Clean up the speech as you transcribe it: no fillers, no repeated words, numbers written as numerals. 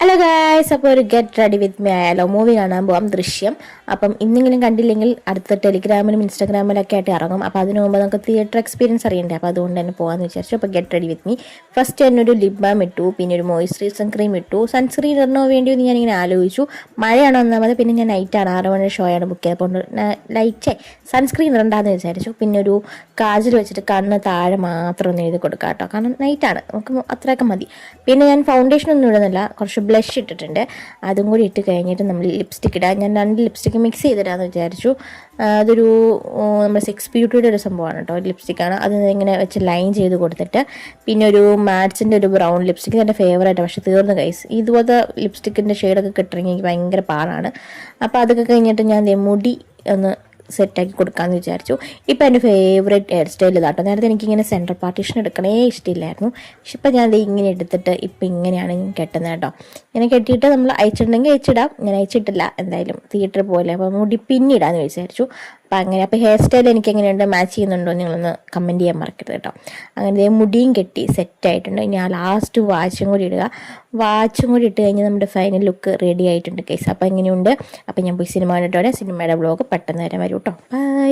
Hello guys, അപ്പോൾ ഒരു get ready with me ആയാലോ. മൂവി കാണാൻ പോകാം, ദൃശ്യം. അപ്പം ഇന്നെങ്കിലും കണ്ടില്ലെങ്കിൽ അടുത്ത ടെലിഗ്രാമിലും ഇൻസ്റ്റാഗ്രാമിലൊക്കെ ആയിട്ട് ഇറങ്ങും. അപ്പോൾ അതിന് മുമ്പ് നമുക്ക് തിയേറ്റർ എക്സ്പീരിയൻസ് അറിയണ്ടേ, അപ്പോൾ അതുകൊണ്ട് തന്നെ പോകാമെന്ന് വിചാരിച്ചു. അപ്പോൾ get ready with me. First തന്നെ ഒരു ലിപ് ബാം ഇട്ടു, പിന്നെ ഒരു മോയ്സ്ചറൈസിങ് ക്രീം ഇട്ടു. സൺസ്ക്രീൻ ഇടണോ വേണ്ടിയോ എന്ന് ഞാനിങ്ങനെ ആലോചിച്ചു. മഴയാണോ ഒന്നാമത്, പിന്നെ ഞാൻ നൈറ്റാണ് 6 മണി ഷോ ആണ് ബുക്ക് ചെയ്തപ്പോൾ ലൈറ്റ് സൺസ്ക്രീൻ ഇടണ്ടാന്ന് വിചാരിച്ചു. പിന്നെ ഒരു കാജൽ വെച്ചിട്ട് കണ്ണ് താഴെ മാത്രം ഒന്ന് എഴുതി കൊടുക്കാം കേട്ടോ, കാരണം നൈറ്റാണ്, നമുക്ക് അത്രയൊക്കെ മതി. പിന്നെ ഞാൻ ഫൗണ്ടേഷൻ ഒന്നും ഇടുന്നില്ല, കുറച്ച് ബ്ലഷ് ഇട്ടിട്ടുണ്ട്. അതും കൂടി ഇട്ട് കഴിഞ്ഞിട്ട് നമ്മൾ ലിപ്സ്റ്റിക് ഇടാം. ഞാൻ 2 ലിപ്സ്റ്റിക്ക് മിക്സ് ചെയ്തിടാമെന്ന് വിചാരിച്ചു. അതൊരു നമ്മുടെ 6 ബ്യൂട്ടിയുടെ ഒരു സംഭവമാണ് കേട്ടോ, ലിപ്സ്റ്റിക്കാണ്. അത് ഇങ്ങനെ വെച്ച് ലൈൻ ചെയ്ത് കൊടുത്തിട്ട് പിന്നെ ഒരു മാറ്റ്സിൻ്റെ ഒരു ബ്രൗൺ ലിപ്സ്റ്റിക്ക് എൻ്റെ ഫേവറേറ്റ്, പക്ഷേ തീർന്നു ഗൈസ്. ഇതുപോലത്തെ ലിപ്സ്റ്റിക്കിൻ്റെ ഷെയ്ഡൊക്കെ കിട്ടണമെങ്കിൽ എനിക്ക് ഭയങ്കര പാടാണ്. അപ്പോൾ അതൊക്കെ കഴിഞ്ഞിട്ട് ഞാൻ മുടി ഒന്ന് സെറ്റാക്കി കൊടുക്കാമെന്ന് വിചാരിച്ചു. ഇപ്പം എൻ്റെ ഫേവറേറ്റ് ഹെയർ സ്റ്റൈൽ ഇതാട്ടോ. നേരത്തെ എനിക്കിങ്ങനെ സെൻട്രൽ പാർട്ടീഷൻ എടുക്കണേ ഇഷ്ടമില്ലായിരുന്നു, പക്ഷെ ഇപ്പം ഞാൻ ഇങ്ങനെ എടുത്തിട്ട് ഇപ്പം ഇങ്ങനെയാണ് കെട്ടുന്നത് കേട്ടോ. ഇങ്ങനെ കെട്ടിയിട്ട് നമ്മൾ അയച്ചിട്ടുണ്ടെങ്കിൽ അയച്ചിടാം, ഞാൻ അയച്ചിട്ടില്ല എന്തായാലും, തിയേറ്ററിൽ പോലെ. അപ്പോൾ മുടി പിന്നിടാന്ന് വിചാരിച്ചു. അപ്പം അങ്ങനെ, അപ്പോൾ ഹെയർ സ്റ്റൈൽ എനിക്ക് എങ്ങനെയുണ്ട്, മാച്ച് ചെയ്യുന്നുണ്ടോ നിങ്ങളൊന്ന് കമൻറ്റ് ചെയ്യാൻ മറക്കരുത് കേട്ടോ. അങ്ങനെ മുടിയും കെട്ടി സെറ്റായിട്ടുണ്ട്. ഇനി ആ ലാസ്റ്റ് വാച്ചും കൂടി ഇടുക. വാച്ചും കൂടി ഇട്ട് കഴിഞ്ഞാൽ നമ്മുടെ ഫൈനൽ ലുക്ക് റെഡി ആയിട്ടുണ്ട് കേസ്. അപ്പോൾ എങ്ങനെയുണ്ട്, അപ്പോൾ ഞാൻ പോയി സിനിമ കണ്ടിട്ടോടെ സിനിമയുടെ വ്ളോഗ് പെട്ടെന്ന് വരാൻ വരും കേട്ടോ. ബൈ.